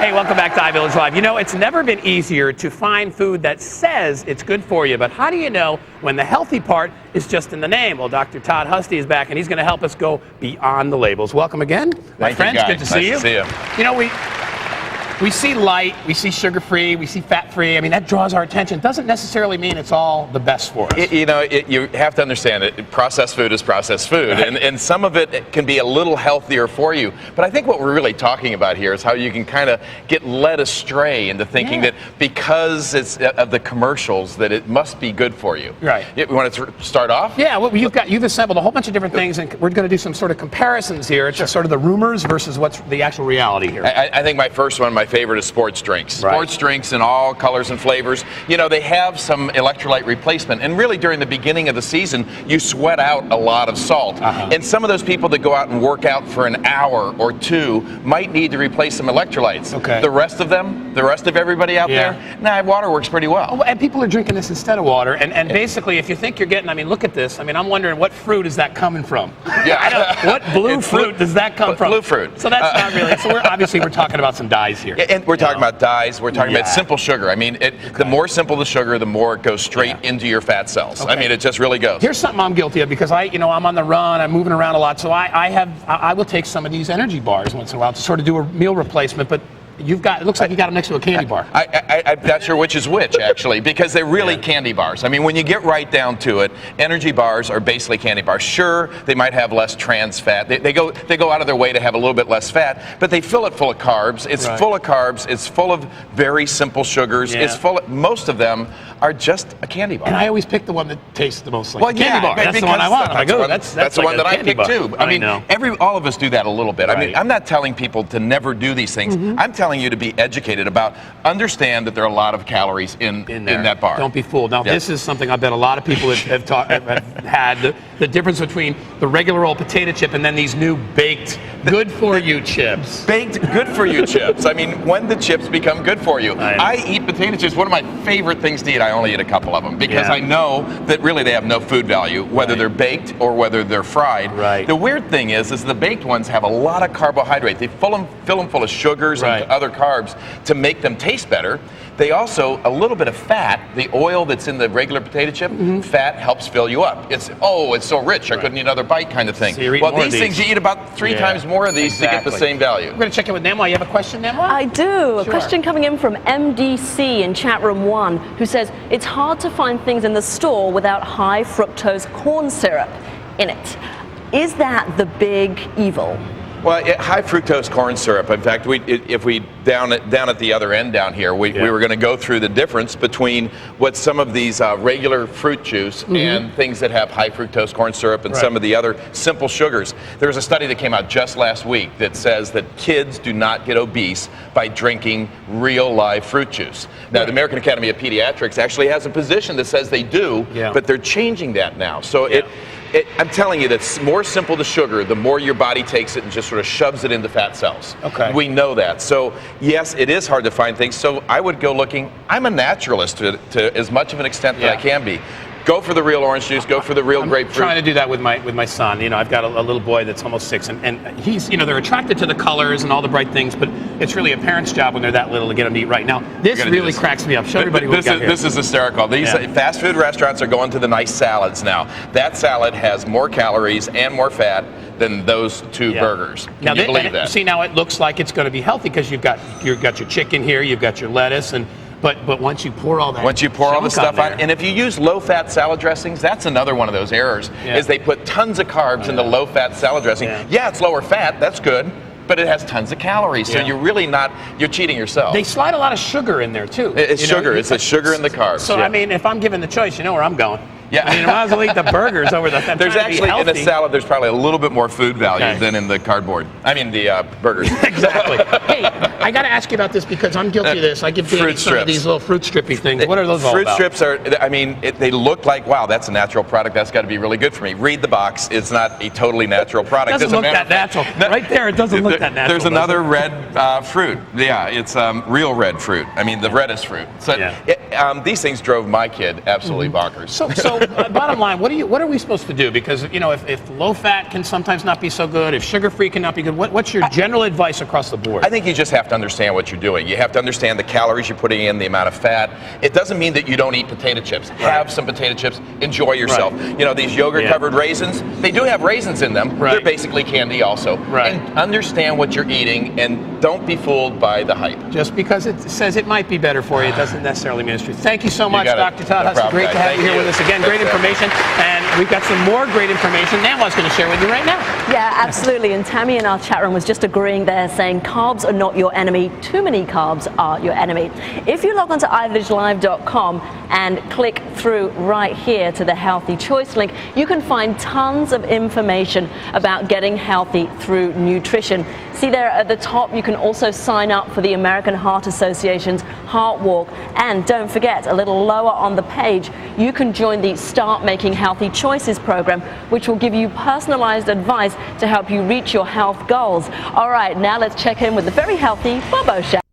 Hey, welcome back to iVillage Live. You know, it's never been easier to find food that says it's good for you, but how do you know when the healthy part is just in the name? Well, Dr. Todd Husty is back, and he's going to help us go beyond the labels. Welcome again, my friends. Good to see you. Nice to see you. You know, we see light, we see sugar-free, we see fat-free. I mean, that draws our attention. Doesn't necessarily mean it's all the best for us. You have to understand it. Processed food is processed food, right. and some of it can be a little healthier for you. But I think what we're really talking about here is how you can kind of get led astray into thinking that because it's of the commercials that it must be good for you. Right. You want to start off? Yeah. Well, you've assembled a whole bunch of different things, and we're going to do some sort of comparisons here. It's just sort of the rumors versus what's the actual reality here. I think my first one, my favorite, is sports drinks. Right. Sports drinks in all colors and flavors. You know, they have some electrolyte replacement, and really during the beginning of the season, you sweat out a lot of salt. And some of those people that go out and work out for an hour or two might need to replace some electrolytes. Okay. The rest of them, the rest of everybody out there, water works pretty well. Oh, and people are drinking this instead of water, and basically, if you think you're getting, I mean, look at this. I mean, I'm wondering what fruit is that coming from? Yeah. What blue fruit does that come from? Blue fruit. So that's not really. So we're talking about some dyes here. And we're talking about dyes. We're talking about simple sugar. I mean, the more simple the sugar, the more it goes straight into your fat cells. Okay. I mean, it just really goes. Here's something I'm guilty of because I'm on the run. I'm moving around a lot, so I will take some of these energy bars once in a while to sort of do a meal replacement, but. It looks like you got them next to a candy bar. I'm not sure which is which, actually, because they're really candy bars. I mean, when you get right down to it, energy bars are basically candy bars. Sure, they might have less trans fat. They go out of their way to have a little bit less fat, but they fill it full of carbs. It's full of carbs. It's full of very simple sugars. Yeah. It's full of, most of them are just a candy bar. And I always pick the one that tastes the most like a candy bar. That's the one I want. That's the one that I pick too. I mean, all of us do that a little bit. Right. I mean, I'm not telling people to never do these things. I'm telling you to be educated about, understand that there are a lot of calories in that bar. Don't be fooled. Now, this is something I bet a lot of people have had, the difference between the regular old potato chip and then these new baked, good-for-you chips. Baked, good-for-you chips. I mean, when the chips become good for you. I eat potato chips. One of my favorite things to eat. I only eat a couple of them because I know that really they have no food value, whether they're baked or whether they're fried. Right. The weird thing is the baked ones have a lot of carbohydrate. They fill them full of sugars and other carbs to make them taste better. They also, a little bit of fat, the oil that's in the regular potato chip, fat helps fill you up. It's so rich, I couldn't eat another bite kind of thing. So well, these things, you eat about 3 times more of these to get the same value. We're going to check in with Namwa. You have a question, Namwa? I do. A question coming in from MDC in chat room 1, who says, it's hard to find things in the store without high fructose corn syrup in it. Is that the big evil? Well, high fructose corn syrup. In fact, if we down at the other end down here, we were going to go through the difference between what some of these regular fruit juice and things that have high fructose corn syrup and some of the other simple sugars. There was a study that came out just last week that says that kids do not get obese by drinking real live fruit juice. Now, the American Academy of Pediatrics actually has a position that says they do, but they're changing that now. So I'm telling you, that's more simple the sugar, the more your body takes it and just sort of shoves it into fat cells. Okay. We know that. So, yes, it is hard to find things. So I would go looking. I'm a naturalist to as much of an extent that I can be. Go for the real orange juice. Go for the real grapefruit. I'm trying to do that with my son. You know, I've got a little boy that's almost 6, and he's, they're attracted to the colors and all the bright things, but it's really a parent's job when they're that little to get them to eat right. Now, this really cracks me up. Show everybody what we got here. This is hysterical. These fast food restaurants are going to the nice salads now. That salad has more calories and more fat than those 2 burgers. Can you believe that? See, now it looks like it's going to be healthy because you've got your chicken here, you've got your lettuce, but once you pour all that, all the stuff on, and if you use low-fat salad dressings, that's another one of those errors. Is they put tons of carbs in the low-fat salad dressing. Yeah, it's lower fat. That's good. But it has tons of calories, so you're cheating yourself. They slide a lot of sugar in there too. It's sugar. It's the sugar and the carbs. So I mean, if I'm given the choice, you know where I'm going. Yeah. I mean, I might as well eat the burgers over the. There's actually in a salad. There's probably a little bit more food value than in the cardboard. I mean the burgers. Exactly. Hey, I got to ask you about this because I'm guilty of this. I give Danny some of these little fruit strippy things. What are those all about? Fruit strips are. I mean, they look like, wow, that's a natural product. That's got to be really good for me. Read the box. It's not a totally natural product. It doesn't look that natural. Right there, it doesn't look that natural. There's another red fruit. Yeah, it's real red fruit. I mean, the reddest fruit. So these things drove my kid absolutely bonkers. So So, bottom line, what are we supposed to do? Because if low fat can sometimes not be so good, if sugar free cannot be good, what's your general advice across the board? I think you just have to understand what you're doing. You have to understand the calories you're putting in, the amount of fat. It doesn't mean that you don't eat potato chips. Right. Have some potato chips. Enjoy yourself. Right. These yogurt-covered raisins, they do have raisins in them. Right. They're basically candy also. Right. And understand what you're eating, and don't be fooled by the hype. Just because it says it might be better for you, it doesn't necessarily mean it's true. Thank you so much, Dr. Todd Husty. Great to have you here with us again. Great information. And we've got some more great information Nama's going to share with you right now. Yeah, absolutely. And Tammy in our chat room was just agreeing there, saying carbs are not your enemy. Too many carbs are your enemy. If you log on to iVillagelive.com and click through right here to the Healthy Choice link, you can find tons of information about getting healthy through nutrition. See there at the top, you can also sign up for the American Heart Association's Heart Walk. And don't forget, a little lower on the page, you can join the Start Making Healthy Choices program, which will give you personalized advice to help you reach your health goals. All right, now let's check in with the very healthy Bobo Chef.